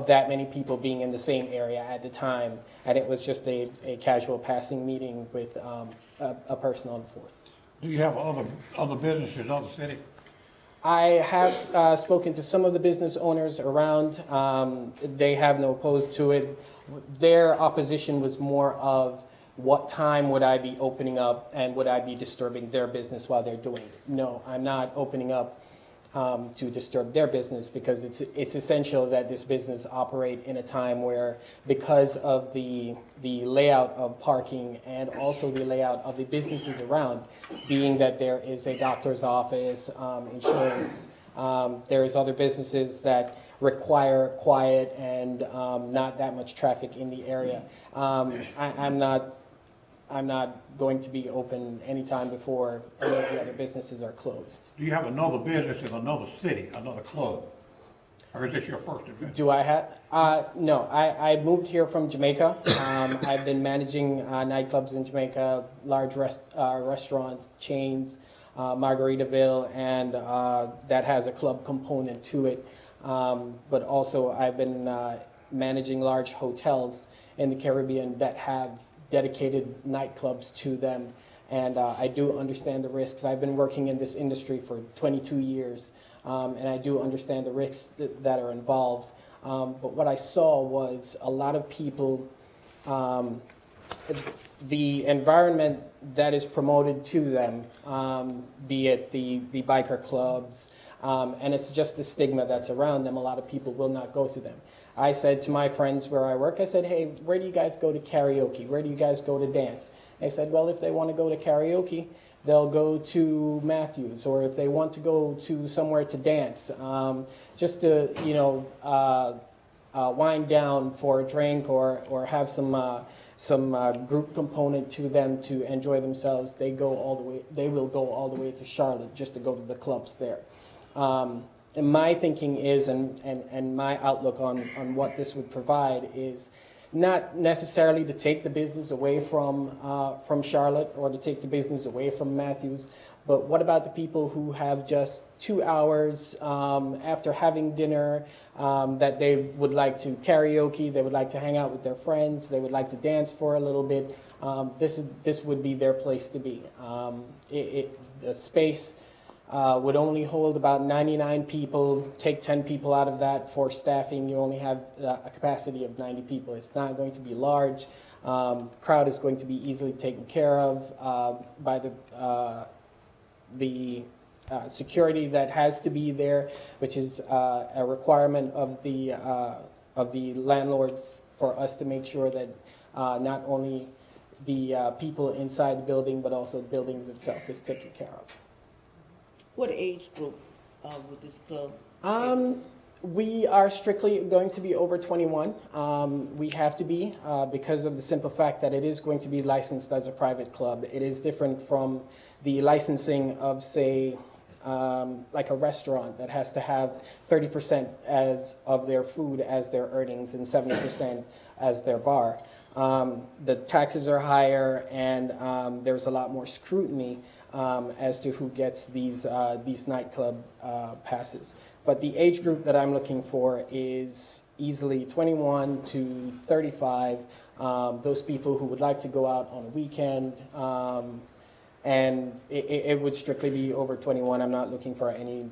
that many people being in the same area at the time. And it was just a casual passing meeting with a person on the force. Do you have other businesses in other city? I have spoken to some of the business owners around. They have no opposed to it. Their opposition was more of what time would I be opening up and would I be disturbing their business while they're doing it? No, I'm not opening up to disturb their business because it's essential that this business operate in a time where, because of the layout of parking and also the layout of the businesses around, being that there is a doctor's office, insurance, there's other businesses that require quiet and not that much traffic in the area. I'm not going to be open anytime before any of the other businesses are closed. Do you have another business in another city, another club? Or is this your first event? Do I have? No, I moved here from Jamaica. I've been managing nightclubs in Jamaica, large restaurant chains, Margaritaville, and that has a club component to it. But also I've been managing large hotels in the Caribbean that have dedicated nightclubs to them. And I do understand the risks. I've been working in this industry for 22 years, and I do understand the risks that are involved. But what I saw was a lot of people, the environment that is promoted to them, be it the biker clubs, and it's just the stigma that's around them. A lot of people will not go to them. I said to my friends where I work, I said, hey, where do you guys go to karaoke? Where do you guys go to dance? They said, well, if they want to go to karaoke, they'll go to Matthews, or if they want to go to somewhere to dance, just to, wind down for a drink or have some group component to them to enjoy themselves, they will go all the way to Charlotte just to go to the clubs there. And my thinking is, and my outlook on what this would provide is not necessarily to take the business away from Charlotte or to take the business away from Matthews, but what about the people who have just 2 hours after having dinner that they would like to karaoke, they would like to hang out with their friends, they would like to dance for a little bit. This would be their place to be. The space would only hold about 99 people. Take 10 people out of that for staffing, you only have a capacity of 90 people. It's not going to be large. Crowd is going to be easily taken care of by the security that has to be there, which is a requirement of the landlords for us to make sure that not only the people inside the building, but also the buildings itself is taken care of. What age group with this club? We are strictly going to be over 21. We have to be because of the simple fact that it is going to be licensed as a private club. It is different from the licensing of, say, like a restaurant that has to have 30% of their food as their earnings and 70% as their bar. The taxes are higher, and there's a lot more scrutiny as to who gets these nightclub passes. But the age group that I'm looking for is easily 21 to 35, those people who would like to go out on a weekend, and it would strictly be over 21. I'm not looking for any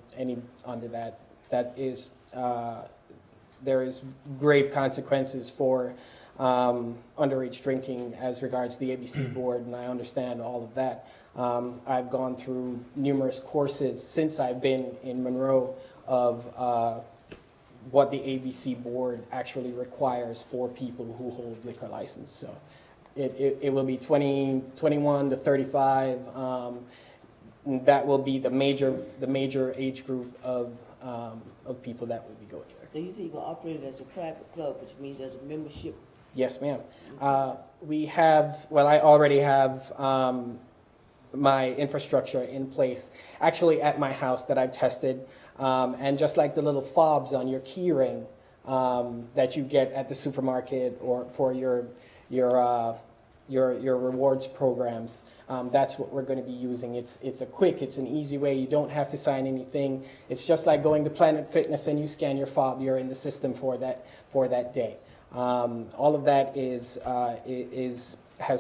under that. That is, there is grave consequences for underage drinking as regards the ABC board, and I understand all of that. I've gone through numerous courses since I've been in Monroe of what the ABC board actually requires for people who hold liquor license. So it will be 21 to 35. That will be the major age group of people that will be going there. So you say you're gonna operate it as a private club, which means there's a membership. Yes, ma'am. I already have my infrastructure in place, actually at my house that I've tested. And just like the little fobs on your key ring that you get at the supermarket or for your rewards programs, that's what we're going to be using. It's an easy way. You don't have to sign anything. It's just like going to Planet Fitness and you scan your fob. You're in the system for that day. All of that has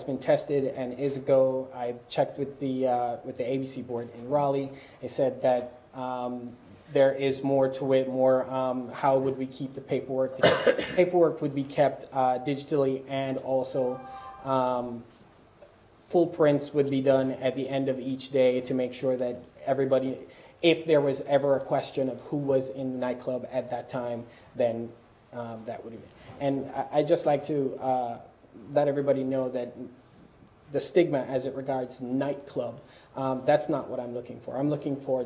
been tested and is a go. I checked with the ABC board in Raleigh. They said that there is more to it. How would we keep the paperwork? The paperwork would be kept digitally, and also full prints would be done at the end of each day to make sure that everybody, if there was ever a question of who was in the nightclub at that time, then that would be. And I just like to let everybody know that the stigma as it regards nightclub, that's not what I'm looking for. I'm looking for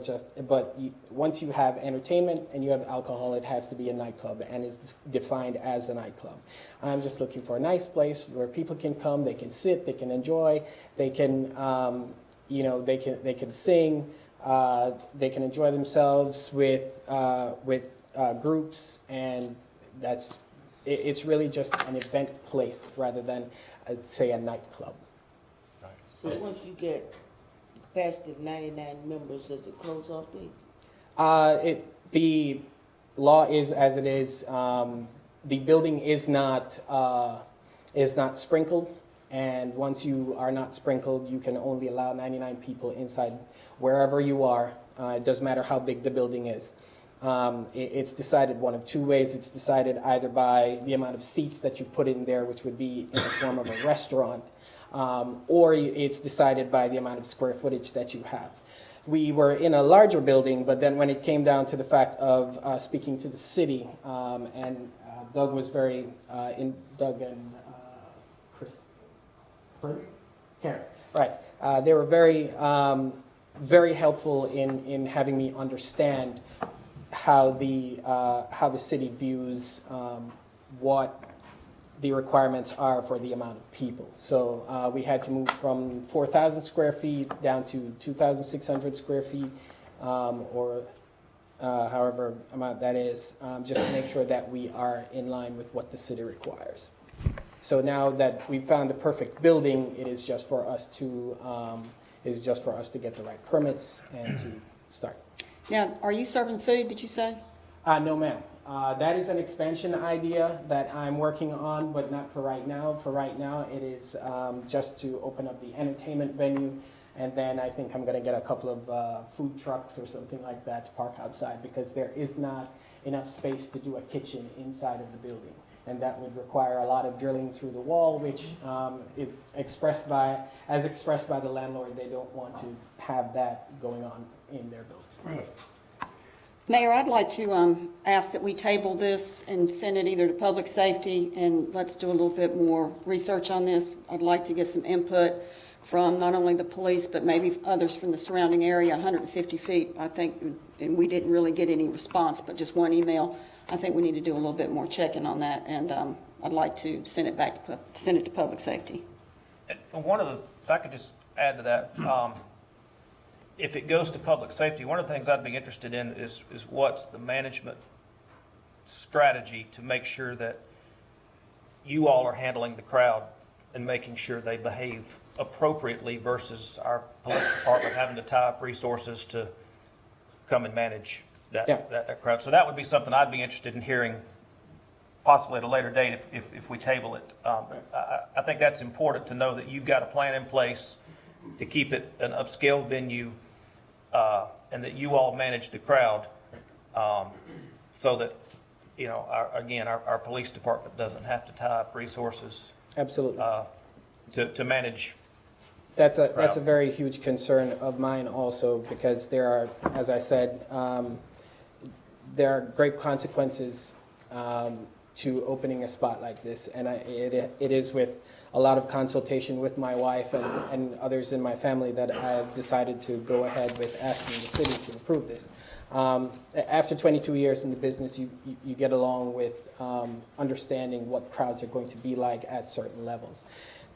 once you have entertainment and you have alcohol, it has to be a nightclub and is defined as a nightclub. I'm just looking for a nice place where people can come, they can sit, they can enjoy, they can, they can sing, they can enjoy themselves with groups, and it's really just an event place rather than, say, a nightclub. So once you get capacity of 99 members, does it close off then? The law is as it is. The building is not sprinkled, and once you are not sprinkled, you can only allow 99 people inside wherever you are. It doesn't matter how big the building is. It's decided one of two ways. It's decided either by the amount of seats that you put in there, which would be in the form of a restaurant, or it's decided by the amount of square footage that you have. We were in a larger building, but then when it came down to the fact of speaking to the city, and Doug was very, Doug and Chris, Karen, right. They were very, very helpful in having me understand how the city views what the requirements are for the amount of people. So we had to move from 4,000 square feet down to 2,600 square feet, or however amount that is, just to make sure that we are in line with what the city requires. So now that we've found the perfect building, it is just for us to get the right permits and to start. Now, are you serving food, did you say? No, ma'am. That is an expansion idea that I'm working on, but not for right now. For right now, it is just to open up the entertainment venue, and then I think I'm going to get a couple of food trucks or something like that to park outside, because there is not enough space to do a kitchen inside of the building. And that would require a lot of drilling through the wall, which is expressed by the landlord. They don't want to have that going on in their building. Mayor, I'd like to ask that we table this and send it either to public safety, and let's do a little bit more research on this. I'd like to get some input from not only the police, but maybe others from the surrounding area, 150 feet, I think, and we didn't really get any response, but just one email. I think we need to do a little bit more checking on that, and I'd like to send it to public safety. And if I could just add to that, if it goes to public safety, one of the things I'd be interested in is what's the management strategy to make sure that you all are handling the crowd and making sure they behave appropriately versus our police department having to tie up resources to come and manage that crowd. So that would be something I'd be interested in hearing, possibly at a later date if we table it. I think that's important to know that you've got a plan in place to keep it an upscale venue, and that you all manage the crowd, so that, our police department doesn't have to tie up resources. Absolutely. To manage. That's a very huge concern of mine also, because there are, as I said, there are grave consequences to opening a spot like this, and it is with a lot of consultation with my wife and others in my family that I've decided to go ahead with asking the city to approve this. After 22 years in the business, you get along with understanding what crowds are going to be like at certain levels.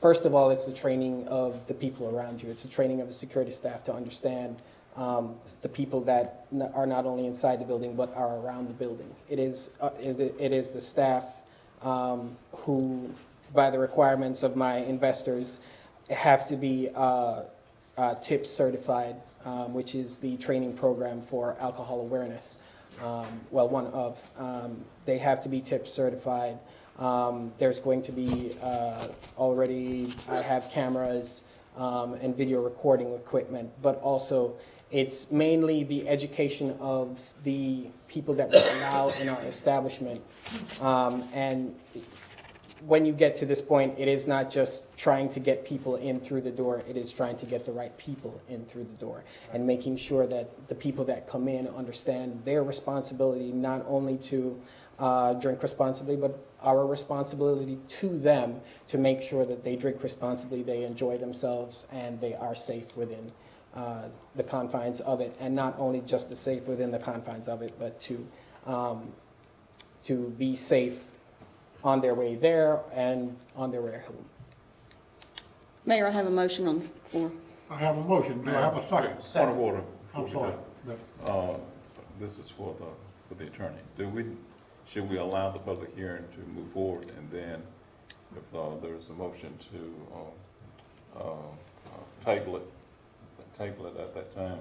First of all, it's the training of the people around you. It's the training of the security staff to understand the people that are not only inside the building but are around the building. It is the staff who, by the requirements of my investors, have to be TIP certified, which is the training program for alcohol awareness. Well, one of. They have to be TIP certified. There's going to be already, I have cameras and video recording equipment, but also it's mainly the education of the people that we allow in our establishment. And when you get to this point, it is not just trying to get people in through the door, it is trying to get the right people in through the door and making sure that the people that come in understand their responsibility not only to drink responsibly, but our responsibility to them to make sure that they drink responsibly, they enjoy themselves, and they are safe within the confines of it. And not only just the safe within the confines of it, but to be safe on their way there and on their way home. Mayor, I have a motion on the floor. I have a motion. Do I have a second? Point of order. I'm sorry. This is for the attorney. Should we allow the public hearing to move forward, and then if there's a motion to table it at that time,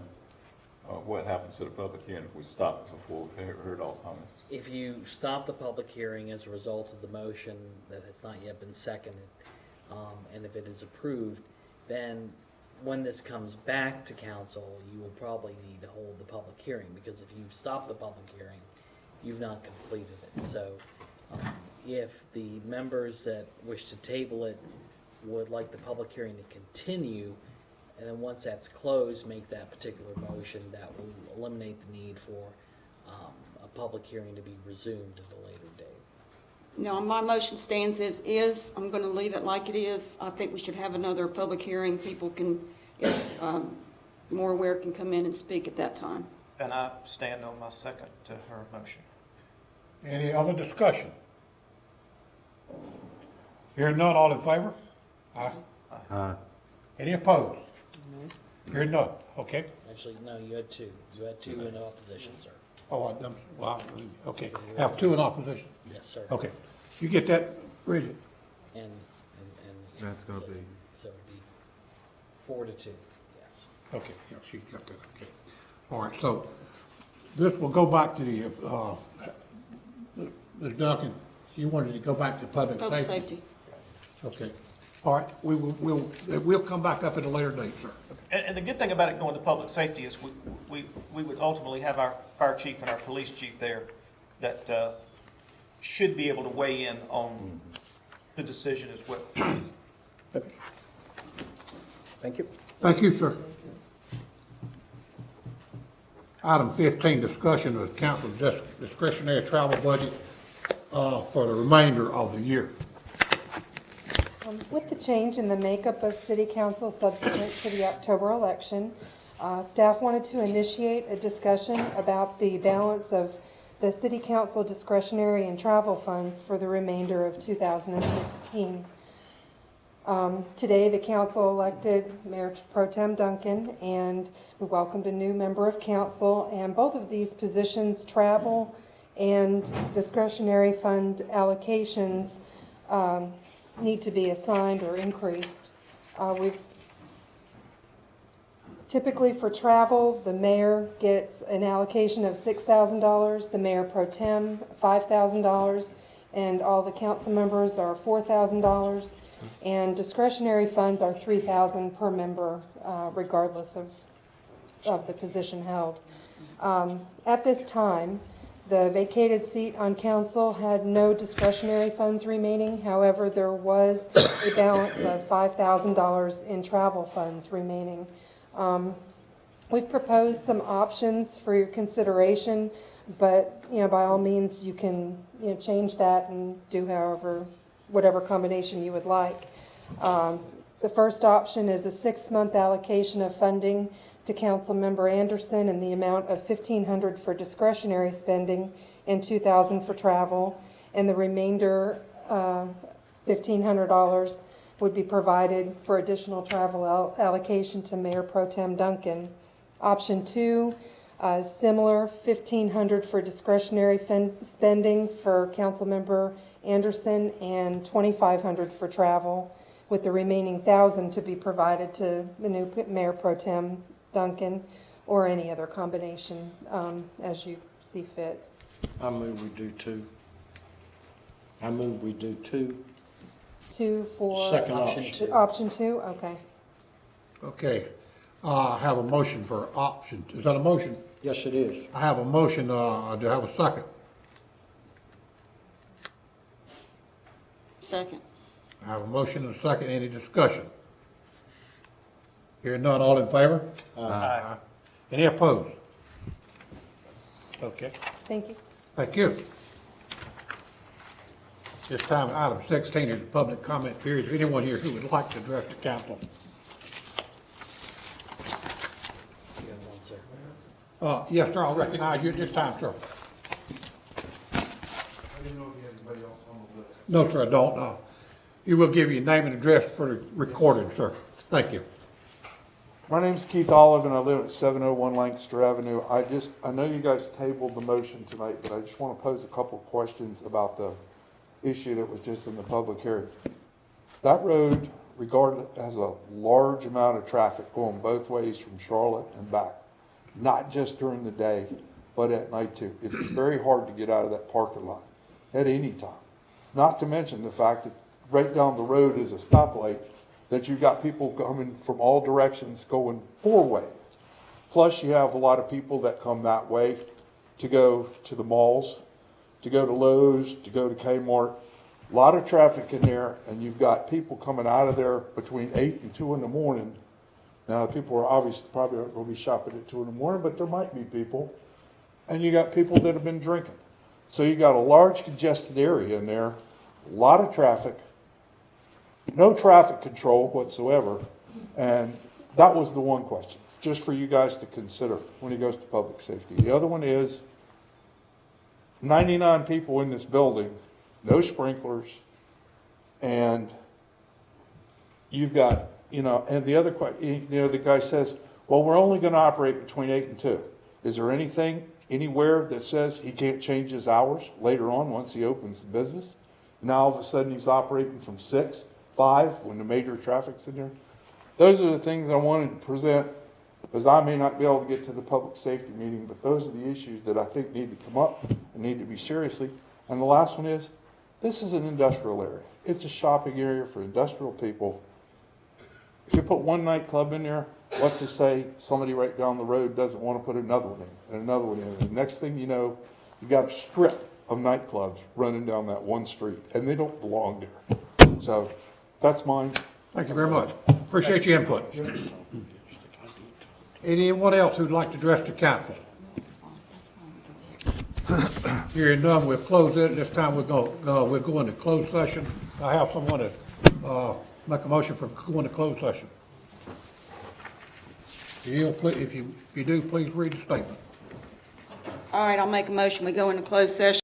what happens to the public hearing if we stop it before we've heard all comments? If you stop the public hearing as a result of the motion that has not yet been seconded, and if it is approved, then when this comes back to council, you will probably need to hold the public hearing, because if you stop the public hearing, you've not completed it. So if the members that wish to table it would like the public hearing to continue, and then once that's closed, make that particular motion, that will eliminate the need for a public hearing to be resumed at a later date. No, my motion stands as is. I'm going to leave it like it is. I think we should have another public hearing. People can, if more aware, can come in and speak at that time. And I stand on my second to her motion. Any other discussion? Hearing none, all in favor? Aye. Aye. Any opposed? Hearing none, okay. Actually, no, you had two. You had two in opposition, sir. Oh, okay. Have two in opposition? Yes, sir. Okay. You get that, Bridget? And That's gonna be. so it'd be 4-2, yes. Okay, yeah, she got that, okay. All right, so this will go back to the, Ms. Duncan, you wanted to go back to public safety? Public safety. Okay. All right, we'll come back up at a later date, sir. And the good thing about it going to public safety is we would ultimately have our fire chief and our police chief there that should be able to weigh in on the decision as well. Okay. Thank you. Thank you, sir. Item 15, discussion of council discretionary travel budget for the remainder of the year. With the change in the makeup of city council subsequent to the October election, staff wanted to initiate a discussion about the balance of the city council discretionary and travel funds for the remainder of 2016. Today, the council elected Mayor Pro Tem Duncan, and we welcomed a new member of council, and both of these positions, travel and discretionary fund allocations, need to be assigned or increased. Typically for travel, the mayor gets an allocation of $6,000, the mayor pro tem $5,000, and all the council members are $4,000, and discretionary funds are $3,000 per member, regardless of the position held. At this time, the vacated seat on council had no discretionary funds remaining. However, there was a balance of $5,000 in travel funds remaining. We've proposed some options for your consideration, but, by all means, you can, change that and do whatever combination you would like. The first option is a 6-month allocation of funding to Councilmember Anderson in the amount of $1,500 for discretionary spending and $2,000 for travel, and the remainder, $1,500, would be provided for additional travel allocation to Mayor Pro Tem Duncan. Option 2, similar, $1,500 for discretionary spending for Councilmember Anderson and $2,500 for travel, with the remaining $1,000 to be provided to the new Mayor Pro Tem Duncan, or any other combination as you see fit. I move we do two. I move we do two. 2 for Second option. Option 2, okay. Okay, I have a motion for option. Is that a motion? Yes, it is. I have a motion. Do I have a second? Second. I have a motion and a second. Any discussion? Hearing none, all in favor? Aye. Any opposed? Okay, Thank you. thank you. This time, item 16 is the public comment period. Is anyone here who would like to address the council? You have one, sir. Yes, sir, I'll recognize you at this time, sir. I didn't know if you had anybody else on the list. No, sir, I don't. You will give your name and address for the recording, sir. Thank you. My name's Keith Olive, and I live at 701 Lancaster Avenue. I know you guys tabled the motion tonight, but I just want to pose a couple of questions about the issue that was just in the public hearing. That road, regardless, has a large amount of traffic going both ways from Charlotte and back, not just during the day, but at night too. It's very hard to get out of that parking lot at any time. Not to mention the fact that right down the road is a stoplight that you've got people coming from all directions going 4 ways. Plus you have a lot of people that come that way to go to the malls, to go to Lowe's, to go to Kmart. A lot of traffic in there, and you've got people coming out of there between 8 and 2 in the morning. Now, people are obviously probably aren't going to be shopping at 2 in the morning, but there might be people. And you got people that have been drinking. So you got a large congested area in there, a lot of traffic, no traffic control whatsoever. And that was the one question, just for you guys to consider when it goes to public safety. The other one is 99 people in this building, no sprinklers, and you've got, and the other, the guy says, well, we're only going to operate between 8 and 2. Is there anything anywhere that says he can't change his hours later on once he opens the business? Now all of a sudden he's operating from 6, 5 when the major traffic's in there. Those are the things I wanted to present, because I may not be able to get to the public safety meeting, but those are the issues that I think need to come up and need to be seriously. And the last one is, this is an industrial area. It's a shopping area for industrial people. If you put one nightclub in there, let's just say somebody right down the road doesn't want to put another one in, and another one in. And the next thing you know, you got a strip of nightclubs running down that one street, and they don't belong there. So that's mine. Thank you very much. Appreciate your input. Anyone else who'd like to address the council? Hearing none, we'll close it. This time we're go into closed session. I have someone to make a motion for going to closed session. If you do, please read the statement. All right, I'll make a motion. We go into closed session.